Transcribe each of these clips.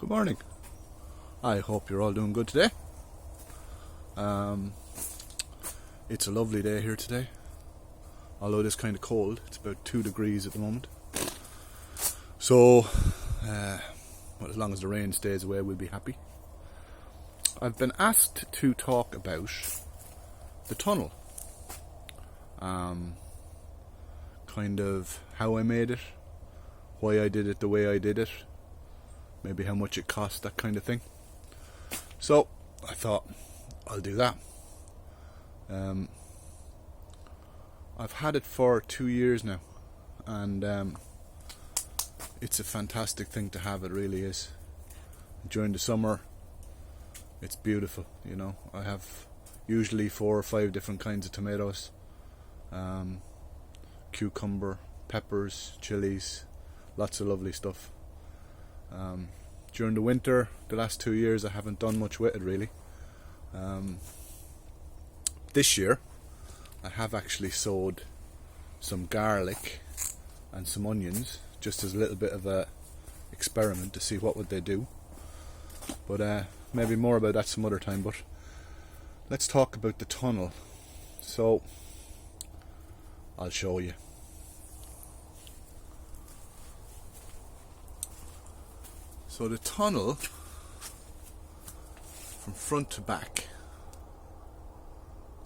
Good morning. I hope you're all doing good today. It's a lovely day here today, although it is kind of cold. It's about 2 degrees at the moment. So, as long as the rain stays away, we'll be happy. I've been asked to talk about the tunnel. Kind of how I made it, why I did it the way I did it, maybe how much it cost, that kind of thing. So I thought I'll do that. I've had it for 2 years now, and it's a fantastic thing to have. It really is. During the summer, it's beautiful. You know, I have usually 4 or 5 different kinds of tomatoes, cucumber, peppers, chilies, lots of lovely stuff. During the winter, the last 2 years, I haven't done much with it really. This year, I have actually sowed some garlic and some onions, just as a little bit of a experiment to see what would they do. But maybe more about that some other time. But let's talk about the tunnel. So I'll show you. So the tunnel, from front to back,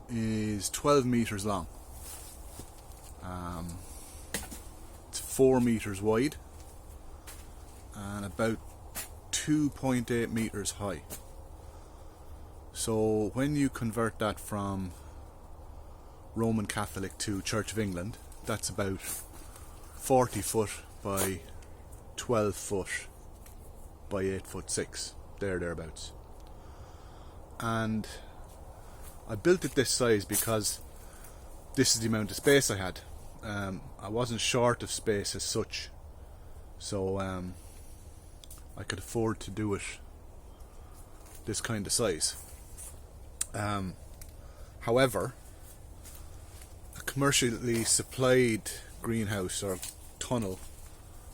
is 12 meters long. It's 4 meters wide and about 2.8 meters high. So when you convert that from Roman Catholic to Church of England, that's about 40 foot by 12 foot by 8'6", thereabouts. And I built it this size because this is the amount of space I had. I wasn't short of space as such, so I could afford to do it this kind of size. However, a commercially supplied greenhouse or tunnel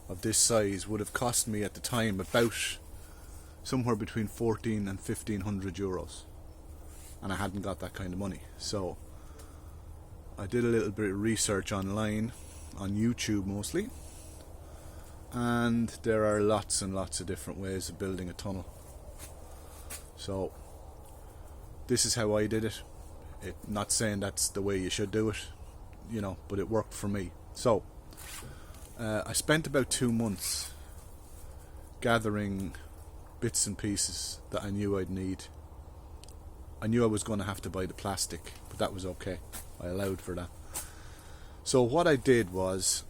of this size would have cost me at the time about somewhere between 14 and 1500 euros, and I hadn't got that kind of money. So I did a little bit of research online, on YouTube mostly, and there are lots and lots of different ways of building a tunnel. So this is how I did it. Not saying that's the way you should do it, you know, but it worked for me. So I spent about 2 months gathering bits and pieces that I knew I'd need. I knew I was going to have to buy the plastic, but that was okay. I allowed for that. So what I did was,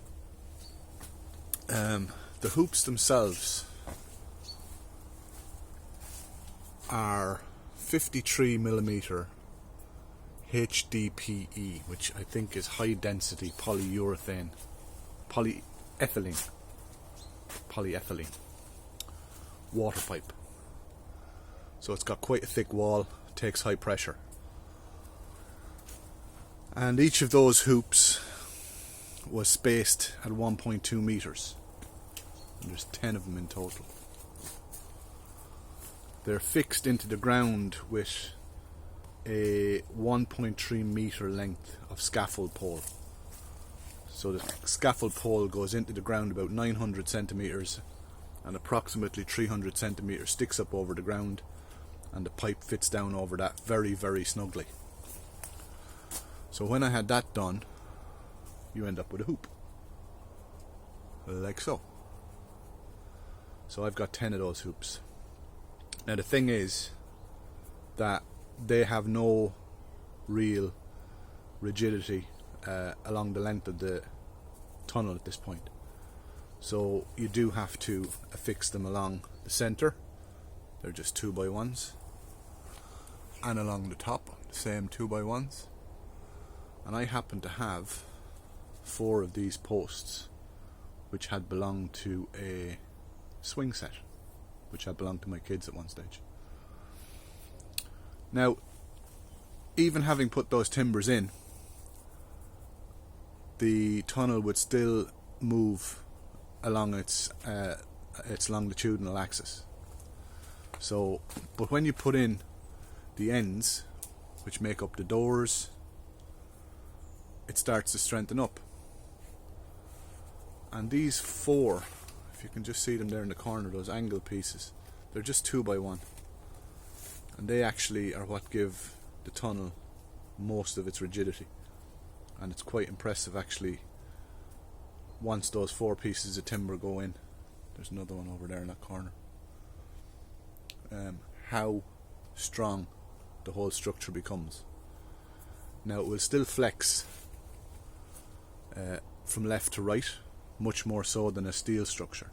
the hoops themselves are 53mm HDPE, which I think is high density polyurethane, polyethylene water pipe. So it's got quite a thick wall, takes high pressure, and each of those hoops was spaced at 1.2 meters, and there's 10 of them in total. They're fixed into the ground with a 1.3 meter length of scaffold pole. So the scaffold pole goes into the ground about 900 centimeters, and approximately 300 centimeters sticks up over the ground, and the pipe fits down over that very, very snugly. So when I had that done, you end up with a hoop, like so. So I've got 10 of those hoops. Now the thing is that they have no real rigidity along the length of the tunnel at this point. So you do have to affix them along the centre. They're just 2x1s, and along the top, the same 2x1s. And I happen to have 4 of these posts, which had belonged to a swing set, which had belonged to my kids at one stage. Now, even having put those timbers in, the tunnel would still move along its longitudinal axis. So, but when you put in the ends, which make up the doors, it starts to strengthen up. And these four, if you can just see them there in the corner, those angle pieces, they're just 2x1, and they actually are what give the tunnel most of its rigidity. And it's quite impressive actually, once those 4 pieces of timber go in. There's another one over there in that corner. How strong the whole structure becomes. Now it will still flex from left to right, much more so than a steel structure.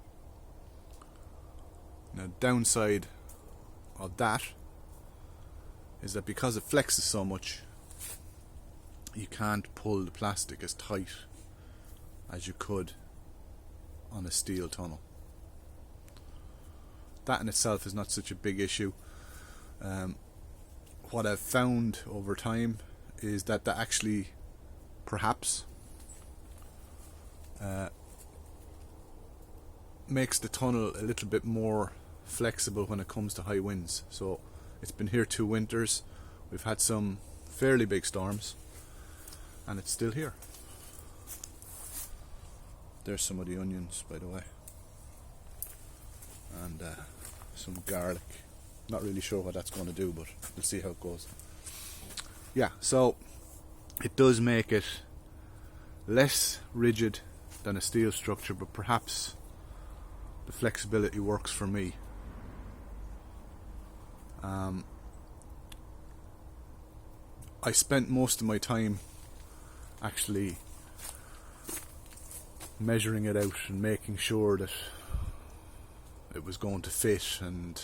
Now, downside of that is that because it flexes so much, you can't pull the plastic as tight as you could on a steel tunnel. That in itself is not such a big issue. What I've found over time is that actually perhaps makes the tunnel a little bit more flexible when it comes to high winds. So it's been here 2 winters, we've had some fairly big storms, and it's still here. There's some of the onions, by the way, and some garlic. Not really sure what that's going to do, but we'll see how it goes. Yeah, so it does make it less rigid than a steel structure, but perhaps the flexibility works for me. I spent most of my time actually measuring it out and making sure that it was going to fit and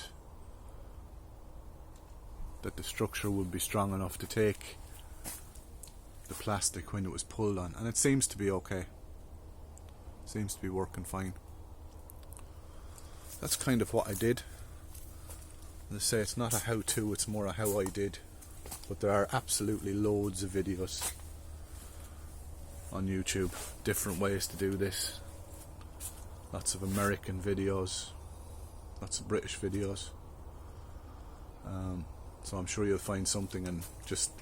that the structure would be strong enough to take the plastic when it was pulled on, and it seems to be okay. Seems to be working fine. That's kind of what I did. As I say, it's not a how-to, it's more a how I did. But there are absolutely loads of videos on YouTube, different ways to do this. Lots of American videos, lots of British videos. So I'm sure you'll find something and just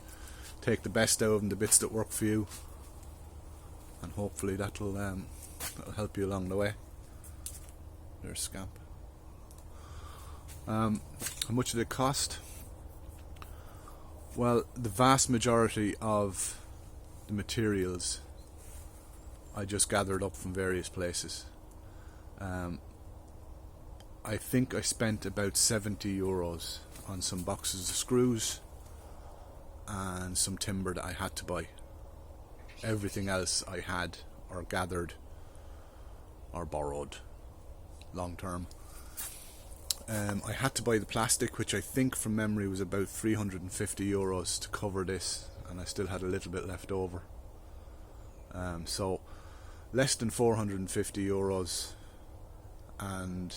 take the best out of them, the bits that work for you, and hopefully that'll help you along the way. There's Scamp. How much did it cost? Well, the vast majority of the materials I just gathered up from various places. I think I spent about €70 on some boxes of screws and some timber that I had to buy. Everything else I had or gathered or borrowed long term. I had to buy the plastic, which I think from memory was about €350 to cover this, and I still had a little bit left over. So less than €450, and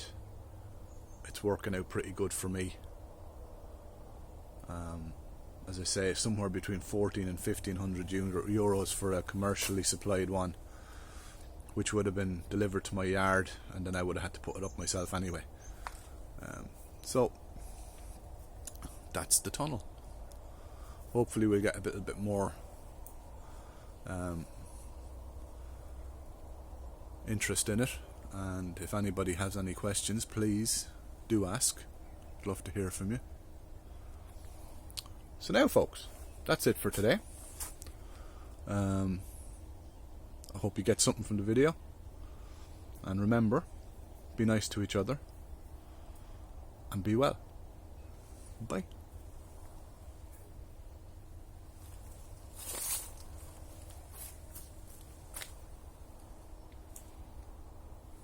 it's working out pretty good for me. As I say, somewhere between 14 and 1500 euros for a commercially supplied one, which would have been delivered to my yard, and then I would have had to put it up myself anyway. So that's the tunnel. Hopefully we'll get a little bit more interest in it, and if anybody has any questions, please do ask. I'd love to hear from you. So now folks, that's it for today. I hope you get something from the video, and remember, be nice to each other and be well. Bye.